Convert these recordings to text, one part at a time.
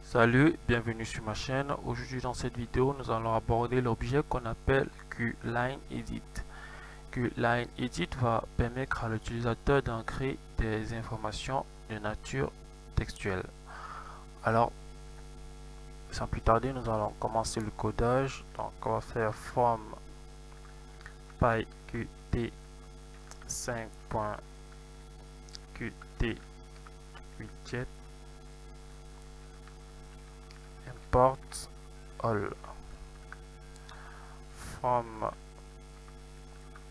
Salut, bienvenue sur ma chaîne. Aujourd'hui dans cette vidéo, nous allons aborder l'objet qu'on appelle QLineEdit. QLineEdit va permettre à l'utilisateur d'ancrer des informations de nature textuelle. Alors, sans plus tarder, nous allons commencer le codage. Donc, on va faire from pyqt5.qt widget import all from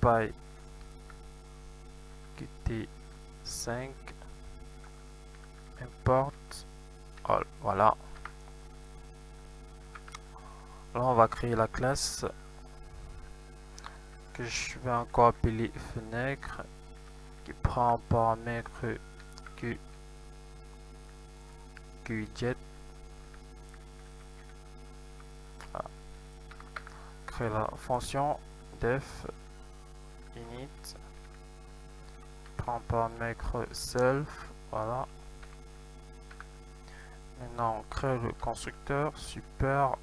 pyqt5 import all. Voilà. Là, on va créer la classe que je vais encore appeler fenêtre qui prend en paramètre QWidget. Voilà. Créer la fonction def init prend en paramètre self. Voilà. Maintenant, on crée le constructeur super.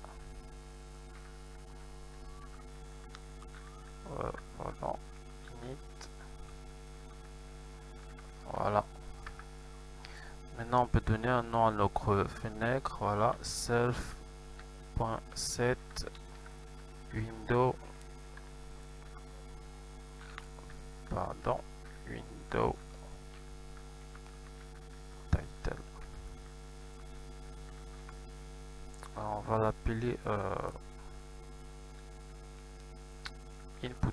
Pardon, init. Voilà. Maintenant, on peut donner un nom à notre fenêtre. Voilà, self.set window. Pardon, window title. Alors, on va l'appeler input.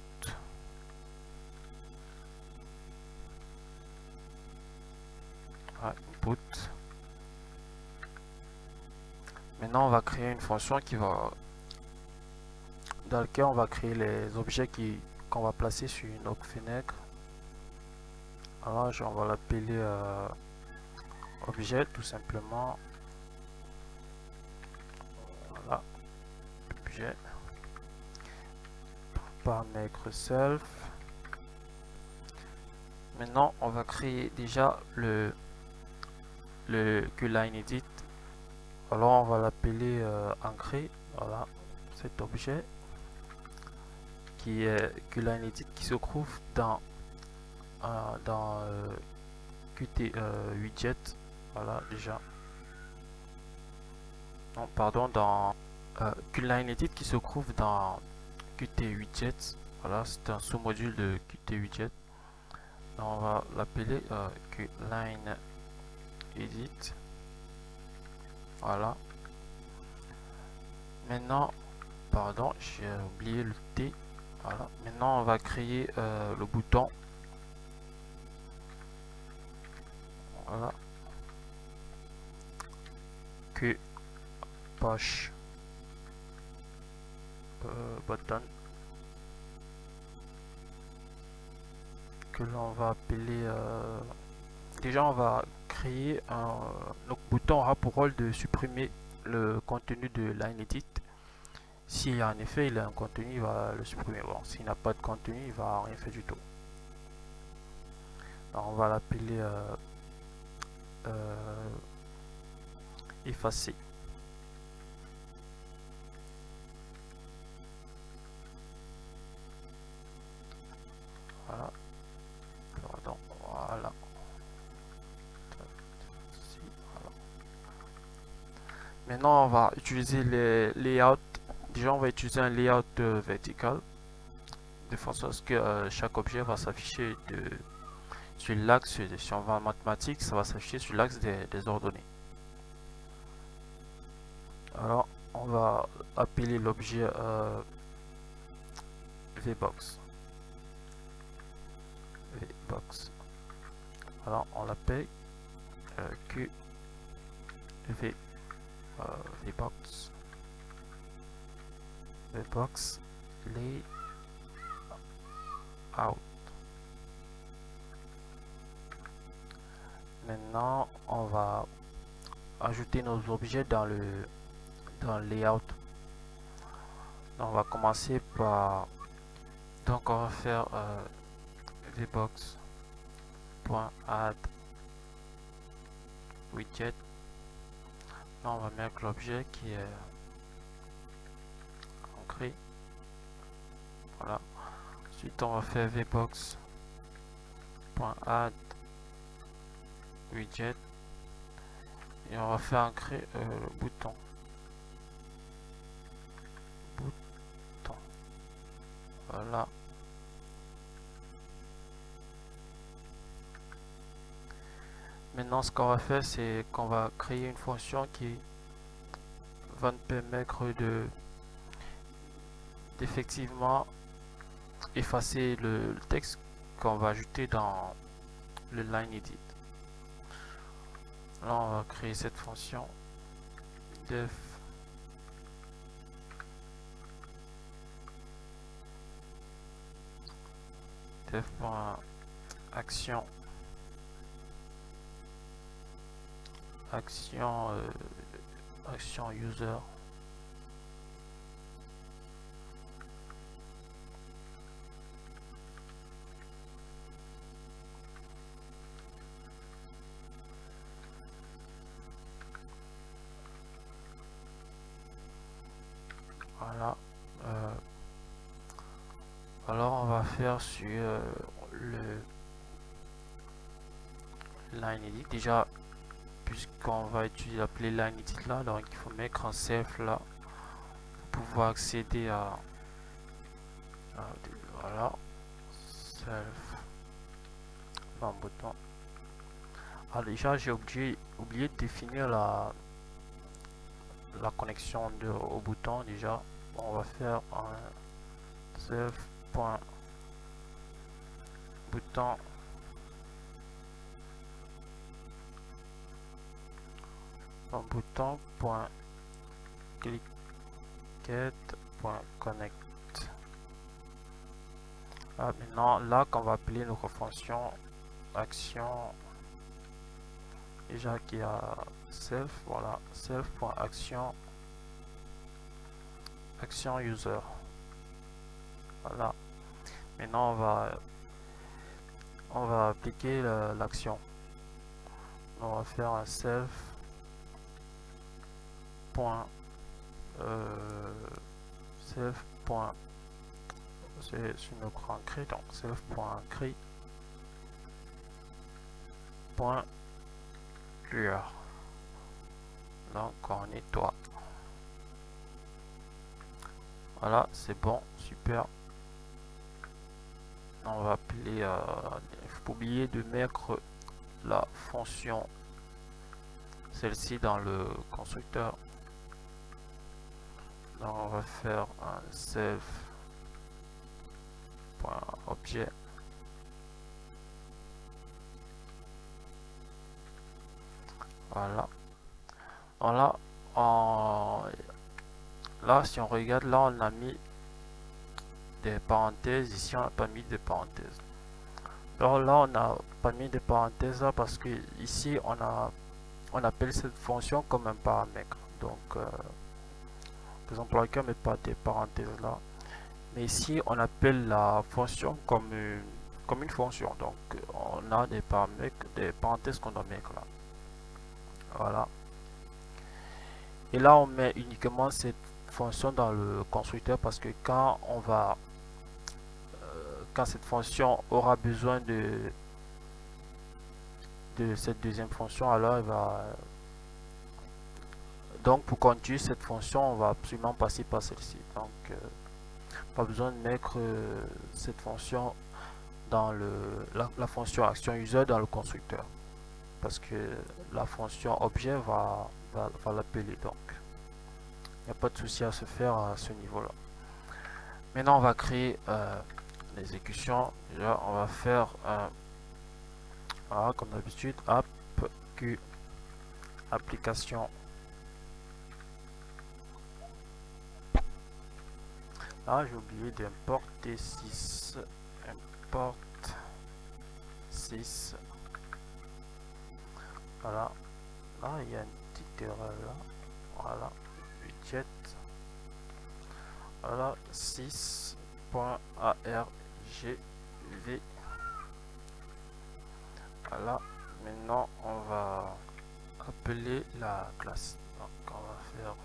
Input. Maintenant, on va créer une fonction dans laquelle on va créer les objets qu'on va placer sur une autre fenêtre. Alors, on va l'appeler objet tout simplement. Voilà, objet paramètre self. Maintenant, on va créer déjà le QLineEdit. Alors, on va l'appeler ancré. Voilà, cet objet qui est QLineEdit qui se trouve dans Qt widget. Voilà, déjà. Non, pardon, dans QLineEdit qui se trouve dans Qt widget. Voilà, c'est un sous-module de Qt widget. On va l'appeler QLineEdit. Voilà. Maintenant, pardon, j'ai oublié le T. Voilà. Maintenant, on va créer le bouton. Voilà. Que push button. Que l'on va appeler. Déjà, on va créer notre bouton aura pour rôle de supprimer le contenu de LineEdit. Si en effet il a un contenu, il va le supprimer. Bon, s'il n'a pas de contenu, il va rien faire du tout. Alors, on va l'appeler effacer. Voilà. Pardon. Voilà. Maintenant, on va utiliser les layouts. Déjà, on va utiliser un layout vertical de façon à ce que chaque objet va s'afficher sur l'axe. Si on va en mathématiques, ça va s'afficher sur l'axe des ordonnées. Alors, on va appeler l'objet VBox. VBox. Alors, on l'appelle VBox. VBox layout. Maintenant, on va ajouter nos objets dans le layout. Donc, on va commencer par, donc on va faire vbox.add widget. Là, on va mettre l'objet qui est ancré. Voilà. Ensuite, on va faire vbox.add widget et on va faire ancrer le bouton. Voilà. Maintenant, ce qu'on va faire, c'est qu'on va créer une fonction qui va nous permettre de d'effectivement effacer le texte qu'on va ajouter dans le line edit. Là, on va créer cette fonction def.action action user. Voilà. Alors on va faire sur le line edit. Déjà, puisqu'on va utiliser l'appeler line edit là, donc il faut mettre un self là pour pouvoir accéder à voilà, self un bouton. Alors déjà j'ai oublié de définir la connexion au bouton. Déjà on va faire un self.bouton bouton.cliquette.connect. Maintenant là qu'on va appeler notre fonction action, déjà qui a self, voilà, self.action action user. Voilà. Maintenant on va appliquer l'action. On va faire un self c'est sur notre ancré, donc self.ancré clear. Donc on nettoie. Voilà, c'est bon, super. On va appeler, il ne faut pas oublier de mettre la fonction, celle-ci, dans le constructeur. Donc on va faire un self.objet. Voilà. Voilà. Là, si on regarde, là on a mis des parenthèses. Ici on n'a pas mis de parenthèses. Alors là on n'a pas mis de parenthèses là parce que ici on appelle cette fonction comme un paramètre. Donc par exemple là on met pas des parenthèses là, mais ici on appelle la fonction comme une fonction. Donc on a des paramètres, des parenthèses qu'on doit mettre là. Voilà. Et là on met uniquement cette fonction dans le constructeur parce que quand cette fonction aura besoin de cette deuxième fonction, alors elle va, donc pour continuer cette fonction on va absolument passer par celle-ci. Donc pas besoin de mettre cette fonction dans la fonction action user dans le constructeur parce que la fonction objet va l'appeler. Donc il n'y a pas de souci à se faire à ce niveau là. Maintenant on va créer l'exécution. Déjà on va faire voilà, comme d'habitude app q application. Là j'ai oublié d'importer 6, import 6. Voilà, là il y a une petite erreur là. Voilà, widget. Voilà, 6.argv. Voilà, maintenant on va appeler la classe. Donc on va faire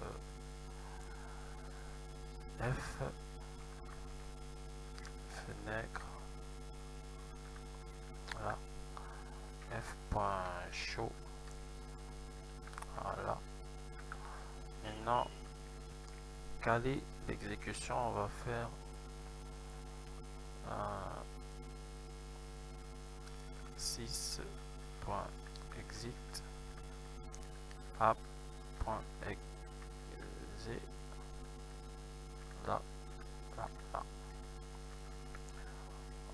F fenêtre, voilà, f.show, voilà. Maintenant caler l'exécution, on va faire un 6.exit app.exe, là, là, là.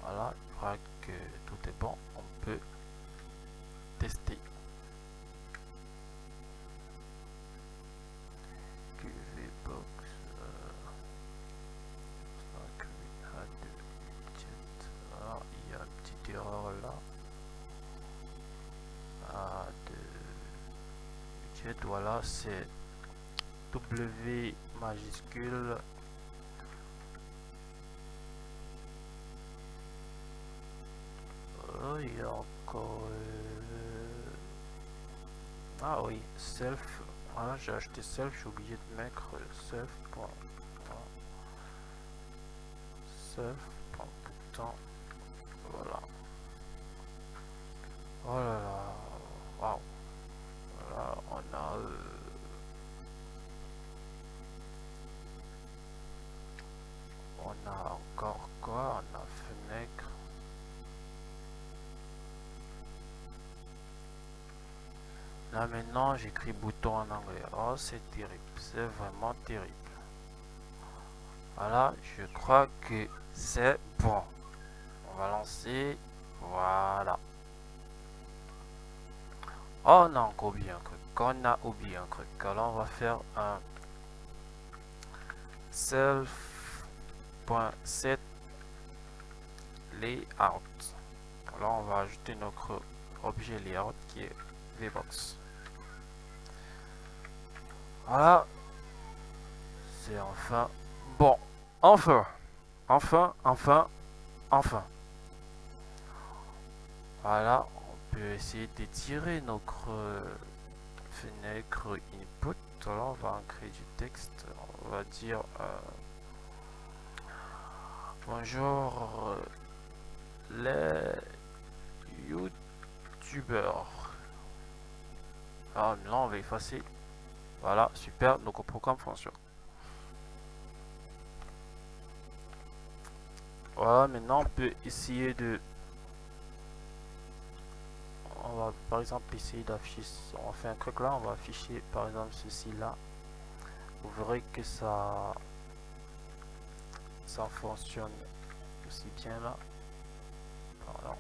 Voilà, je crois que tout est bon, on peut tester. QVBox, voilà, il y a une petite erreur là. Voilà, c'est W majuscule il y a encore ah oui, self, voilà, j'ai acheté self, j'ai oublié de mettre self point, voilà. Self point bouton, voilà. Oh là là, waouh, voilà, on a encore quoi, on a fenêtre. Là maintenant j'écris bouton en anglais. Oh c'est terrible, c'est vraiment terrible. Voilà, je crois que c'est bon. On va lancer. Voilà. Oh on a encore oublié un truc. On a oublié un truc. Alors on va faire un self.set layout. Alors on va ajouter notre objet layout qui est VBox. Voilà. C'est enfin bon. Enfin. Voilà, on peut essayer d'étirer notre fenêtre input. Alors on va créer du texte. On va dire bonjour les youtubeurs. Ah là on va effacer. Voilà, super, notre programme fonctionne. Voilà, maintenant on peut essayer de... On va par exemple essayer d'afficher... On fait un truc là, on va afficher par exemple ceci là. Vous verrez que ça fonctionne aussi bien là. Voilà.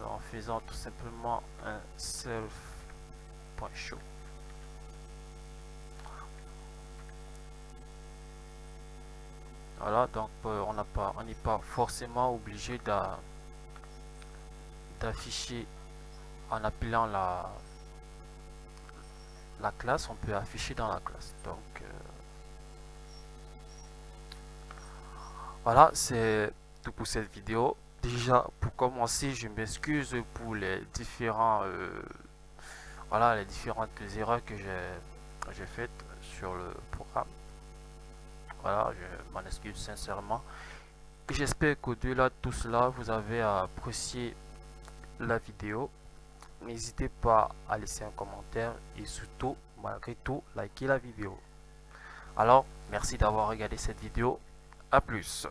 En faisant tout simplement un self.show. Voilà, donc on n'est pas forcément obligé d'afficher en appelant la classe, on peut afficher dans la classe. Donc voilà, c'est tout pour cette vidéo. Déjà, pour commencer, je m'excuse pour les différents voilà, les différentes erreurs que j'ai faites sur le programme. Voilà, je m'en excuse sincèrement. J'espère qu'au-delà de tout cela, vous avez apprécié la vidéo. N'hésitez pas à laisser un commentaire et surtout, malgré tout, liker la vidéo. Alors, merci d'avoir regardé cette vidéo. À plus.